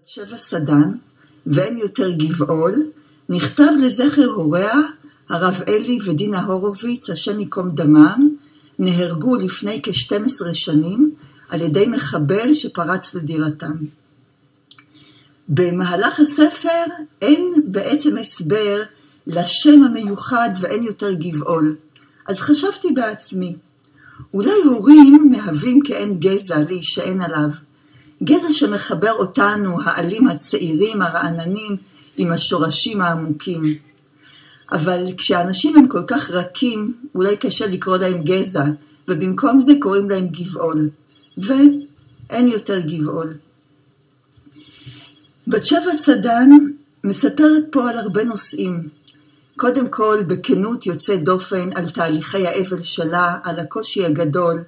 שבע סדן, ואין יותר גבעול, נכתב לזכר הוריה, הרב אלי ודינה הורוביץ, השם ייקום דמם, נהרגו לפני כ-12 שנים על ידי מחבל שפרץ לדירתם. במהלך הספר אין בעצם הסבר לשם המיוחד ואין יותר גבעול. אז חשבתי בעצמי, אולי הורים מהווים כאין גזע להישען עליו, גזע שמחבר אותנו, העלים הצעירים, הרעננים, עם השורשים העמוקים. אבל כשאנשים הם כל כך רכים, אולי קשה לקרוא להם גזע, ובמקום זה קוראים להם גבעול. ואין יותר גבעול. בת שבע סדן מספרת פה על הרבה נושאים. קודם כל, בכנות יוצא דופן על תהליכי האבל שלה, על הקושי הגדול,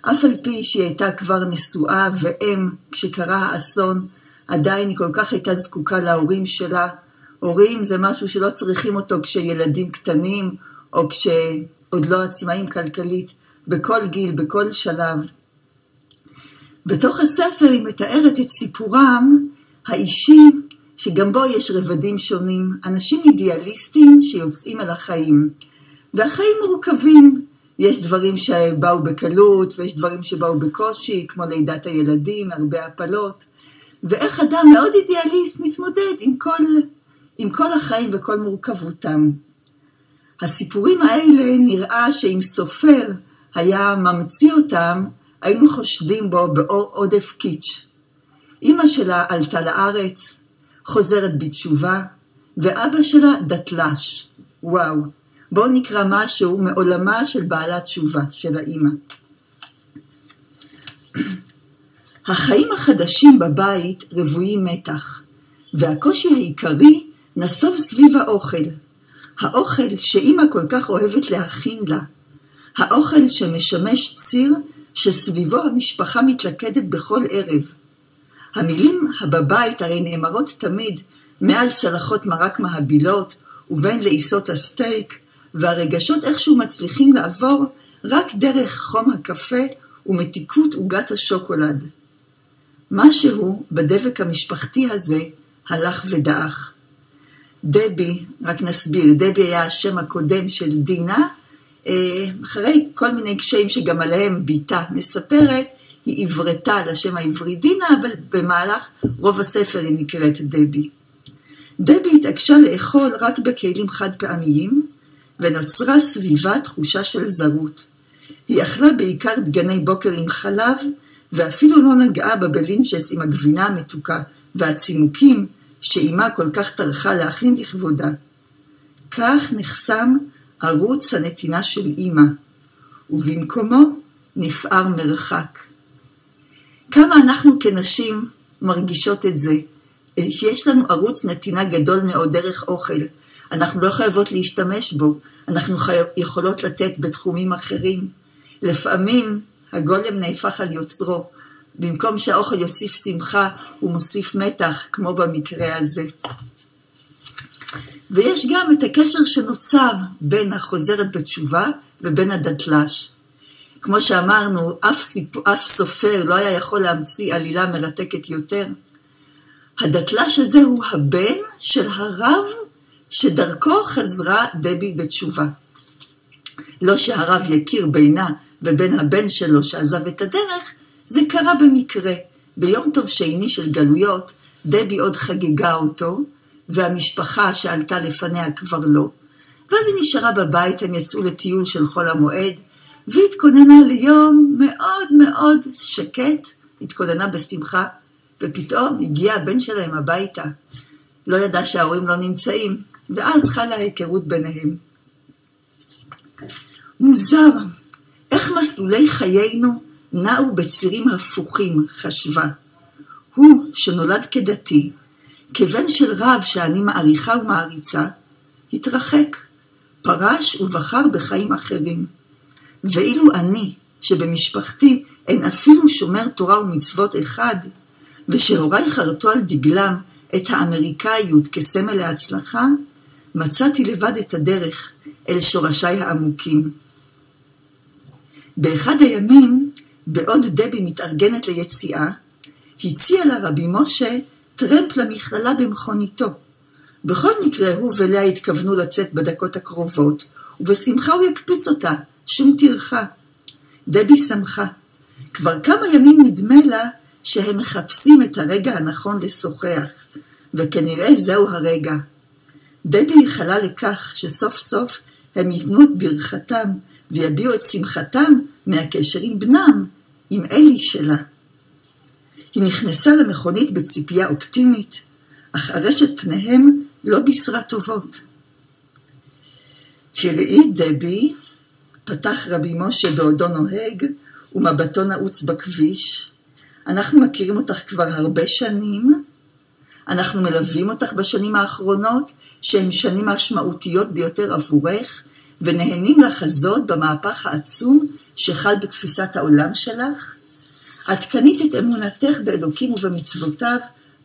אף על פי שהיא הייתה כבר נשואה ואם כשקרה האסון, עדיין היא כל כך הייתה זקוקה להורים שלה. הורים זה משהו שלא צריכים אותו כשילדים קטנים, או כשעוד לא עצמאים כלכלית, בכל גיל, בכל שלב. בתוך הספר היא מתארת את סיפורם האישי, שגם בו יש רבדים שונים, אנשים אידיאליסטים שיוצאים אל החיים. והחיים מורכבים, יש דברים שבאו בקלות, ויש דברים שבאו בקושי, כמו לידת הילדים, הרבה הפלות. ואיך אדם מאוד אידיאליסט מתמודד עם כל החיים וכל מורכבותם. הסיפורים האלה נראה שאם סופר היה ממציא אותם, היינו חושדים בו באור עודף קיץ'. אמא שלה עלתה לארץ, חוזרת בתשובה, ואבא שלה דתל"ש. וואו, בואו נקרא משהו מעולמה של בעלת תשובה, של האמא. החיים החדשים בבית רבויים מתח, והקושי העיקרי נסוב סביב האוכל. האוכל שאמא כל כך אוהבת להכין לה. האוכל שמשמש ציר שסביבו המשפחה מתלכדת בכל ערב. המילים הבבית הרי נאמרות תמיד מעל צלחות מרק מהבילות ובין לעיסות הסטייק, והרגשות איכשהו מצליחים לעבור רק דרך חום הקפה ומתיקות עוגת השוקולד. משהו בדבק המשפחתי הזה הלך ודעך. דבי, רק נסביר, דבי היה השם הקודם של דינה, אחרי כל מיני קשיים שגם עליהם ביתה מספרת, היא עברתה לשם העברי דינה, אבל במהלך רוב הספר היא נקראת דבי. דבי התעקשה לאכול רק בכלים חד פעמיים, ונוצרה סביבה תחושה של זרות. היא אכלה בעיקר דגני בוקר עם חלב, ואפילו לא נגעה בבלינצ'ס עם הגבינה המתוקה והצימוקים שאימה כל כך טרחה להכין לכבודה. כך נחסם ערוץ הנתינה של אימא, ובמקומו נפער מרחק. כמה אנחנו כנשים מרגישות את זה, שיש לנו ערוץ נתינה גדול מאוד דרך אוכל, אנחנו לא חייבות להשתמש בו, אנחנו יכולות לתת בתחומים אחרים. לפעמים הגולם נהפך על יוצרו, במקום שהאוכל יוסיף שמחה, הוא מוסיף מתח, כמו במקרה הזה. ויש גם את הקשר שנוצר בין החוזרת בתשובה ובין הדתל"ש. כמו שאמרנו, אף סופר לא היה יכול להמציא עלילה מרתקת יותר. הדתל"ש הזה הוא הבן של הרב שדרכו חזרה דבי בתשובה. לא שהרב יכיר בינה ובין הבן שלו שעזב את הדרך, זה קרה במקרה. ביום טוב שני של גלויות, דבי עוד חגגה אותו, והמשפחה שעלתה לפניה כבר לא. ואז היא נשארה בבית, הם יצאו לטיול של חול המועד, והתכוננה ליום מאוד מאוד שקט, התכוננה בשמחה, ופתאום הגיע הבן שלהם הביתה. לא ידע שההורים לא נמצאים, ואז חלה ההיכרות ביניהם. מוזר, איך מסלולי חיינו נעו בצירים הפוכים, חשבה. הוא שנולד כדתי, כבן של רב שאני מעריכה ומעריצה, התרחק, פרש ובחר בחיים אחרים. ואילו אני, שבמשפחתי אין אפילו שומר תורה ומצוות אחד, ושהוריי חרטו על דגלם את האמריקאיות כסמל להצלחה, מצאתי לבד את הדרך אל שורשיי העמוקים. באחד הימים, בעוד דבי מתארגנת ליציאה, הציע לה רבי משה טרמפ למכללה במכוניתו. בכל מקרה הוא ולאה התכוונו לצאת בדקות הקרובות, ובשמחה הוא יקפיץ אותה, שום טרחה. דבי שמחה. כבר כמה ימים נדמה לה שהם מחפשים את הרגע הנכון לשוחח, וכנראה זהו הרגע. דבי ייחלה לכך שסוף סוף הם ייתנו את ברכתם ויביעו את שמחתם מהקשר עם בנם, עם אלי שלה. היא נכנסה למכונית בציפייה אופטימית, אך ארשת פניהם לא בשרה טובות. תראי דבי, פתח רבי משה בעודו נוהג ומבטו נעוץ בכביש, אנחנו מכירים אותך כבר הרבה שנים, אנחנו מלווים אותך בשנים האחרונות, שהן שנים משמעותיות ביותר עבורך, ונהנים לחזות במהפך העצום שחל בתפיסת העולם שלך. את קנית את אמונתך באלוקים ובמצוותיו,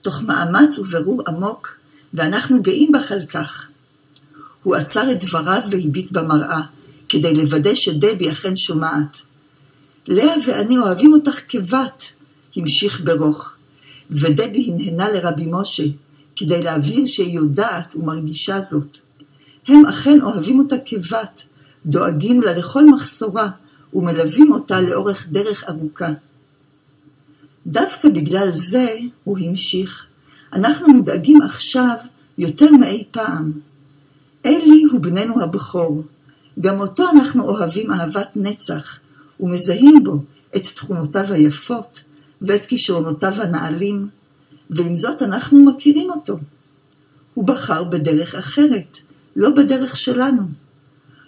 תוך מאמץ וברור עמוק, ואנחנו גאים בך על כך. הוא עצר את דבריו והביט במראה, כדי לוודא שדבי אכן שומעת. לאה ואני אוהבים אותך כבת, המשיך ברוך, ודבי הנהנה לרבי משה, כדי להבהיר שהיא יודעת ומרגישה זאת. הם אכן אוהבים אותה כבת, דואגים לה לכל מחסורה, ומלווים אותה לאורך דרך ארוכה. דווקא בגלל זה, הוא המשיך, אנחנו מודאגים עכשיו יותר מאי פעם. אלי הוא בננו הבכור, גם אותו אנחנו אוהבים אהבת נצח, ומזהים בו את תכונותיו היפות, ואת כישרונותיו הנעלים, ועם זאת אנחנו מכירים אותו. הוא בחר בדרך אחרת, לא בדרך שלנו.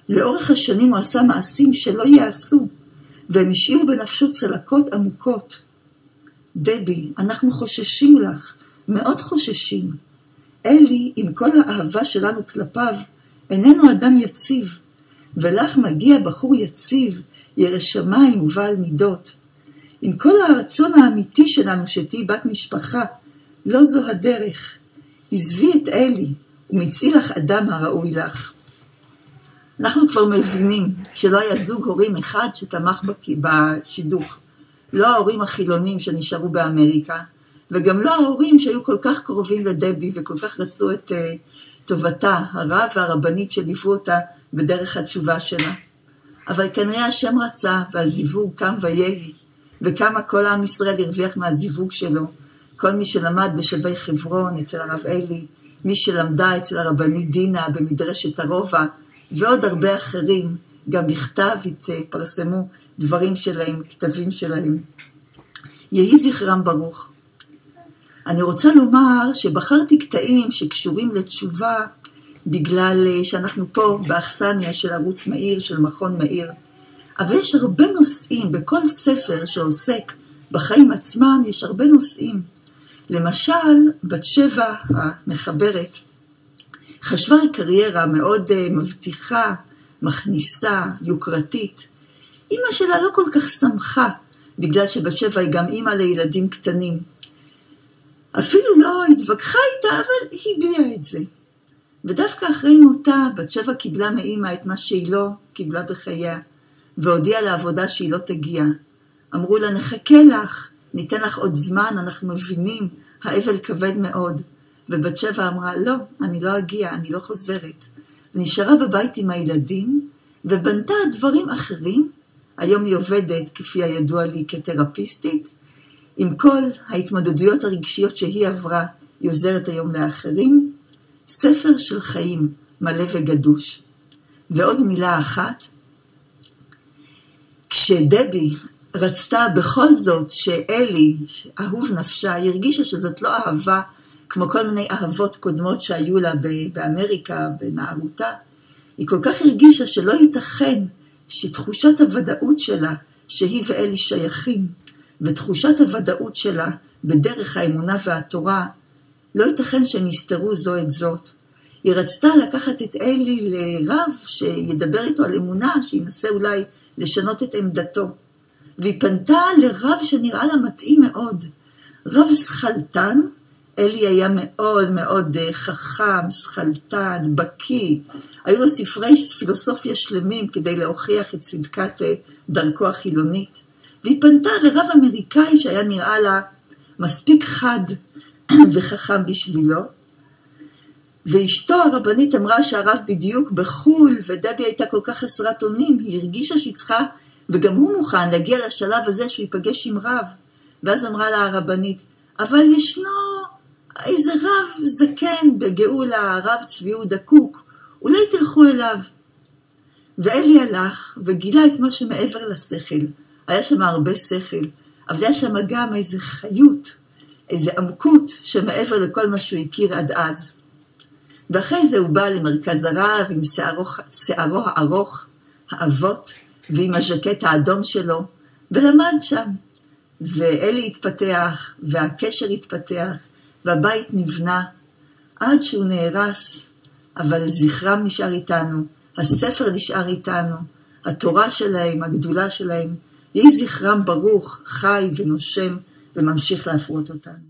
לאורך השנים הוא עשה מעשים שלא יעשו, והם השאירו בנפשו צלקות עמוקות. דבי, אנחנו חוששים לך, מאוד חוששים. אלי, עם כל האהבה שלנו כלפיו, איננו אדם יציב, ולך מגיע בחור יציב, ירא שמיים ובעל מידות. עם כל הרצון האמיתי שלנו שתהי בת משפחה, לא זו הדרך. עזבי את אלי, ומצאי לך אדם הראוי לך. אנחנו כבר מבינים שלא היה זוג הורים אחד שתמך בשידוך. לא ההורים החילונים שנשארו באמריקה, וגם לא ההורים שהיו כל כך קרובים לדבי וכל כך רצו את טובתה, הרב והרבנית שליוו אותה בדרך התשובה שלה. אבל כנראה השם רצה והזיווג קם ויהי, וכמה כל עם ישראל הרוויח מהזיווג שלו. כל מי שלמד בשבי חברון אצל הרב אלי, מי שלמדה אצל הרבנית דינה במדרשת הרובע, ועוד הרבה אחרים, גם בכתב התפרסמו דברים שלהם, כתבים שלהם. יהי זכרם ברוך. אני רוצה לומר שבחרתי קטעים שקשורים לתשובה, בגלל שאנחנו פה באכסניה של ערוץ מאיר, של מכון מאיר, אבל יש הרבה נושאים, בכל ספר שעוסק בחיים עצמם יש הרבה נושאים. למשל, בת שבע המחברת חשבה על קריירה מאוד מבטיחה, מכניסה, יוקרתית. אמא שלה לא כל כך שמחה, בגלל שבת שבע היא גם אמא לילדים קטנים. אפילו לא התווכחה איתה, אבל היא הביעה את זה. ודווקא אחרי מותה, בת שבע קיבלה מאמא את מה שהיא לא קיבלה בחייה, והודיעה לעבודה שהיא לא תגיע. אמרו לה, נחכה לך, ניתן לך עוד זמן, אנחנו מבינים, האבל כבד מאוד. ובת שבע אמרה, לא, אני לא אגיע, אני לא חוזרת. ונשארה בבית עם הילדים, ובנתה דברים אחרים. היום היא עובדת, כפי הידוע לי, כתרפיסטית. עם כל ההתמודדויות הרגשיות שהיא עברה, היא עוזרת היום לאחרים. ספר של חיים, מלא וגדוש. ועוד מילה אחת, כשדבי רצתה בכל זאת שאלי, אהוב נפשה, היא הרגישה שזאת לא אהבה, כמו כל מיני אהבות קודמות שהיו לה באמריקה, בנערותה, היא כל כך הרגישה שלא ייתכן שתחושת הוודאות שלה, שהיא ואלי שייכים, ותחושת הוודאות שלה בדרך האמונה והתורה, לא ייתכן שהם יסתרו זו את זאת. היא רצתה לקחת את אלי לרב שידבר איתו על אמונה, שינסה אולי לשנות את עמדתו. והיא פנתה לרב שנראה לה מתאים מאוד. רב שכלתן, אלי היה מאוד מאוד חכם, שכלתן, בקי. היו לו ספרי פילוסופיה שלמים כדי להוכיח את צדקת דרכו החילונית. והיא פנתה לרב אמריקאי שהיה נראה לה מספיק חד וחכם בשבילו. ואשתו הרבנית אמרה שהרב בדיוק בחול, ודבי הייתה כל כך חסרת אונים, היא הרגישה שהיא צריכה, וגם הוא מוכן להגיע לשלב הזה שהוא ייפגש עם רב. ואז אמרה לה הרבנית, אבל ישנו איזה רב זקן בגאולה, הרב צבי יהודה קוק, אולי תלכו אליו. ואלי הלך וגילה את מה שמעבר לשכל. היה שם הרבה שכל, אבל היה שם גם איזה חיות, איזה עמקות שמעבר לכל מה שהוא הכיר עד אז. ואחרי זה הוא בא למרכז הרב עם שערו הארוך, האבות, ועם הז'קט האדום שלו, ולמד שם. ואלי התפתח, והקשר התפתח, והבית נבנה, עד שהוא נהרס, אבל זכרם נשאר איתנו, הספר נשאר איתנו, התורה שלהם, הגדולה שלהם, יהי זכרם ברוך, חי ונושם, וממשיך להפרות אותנו.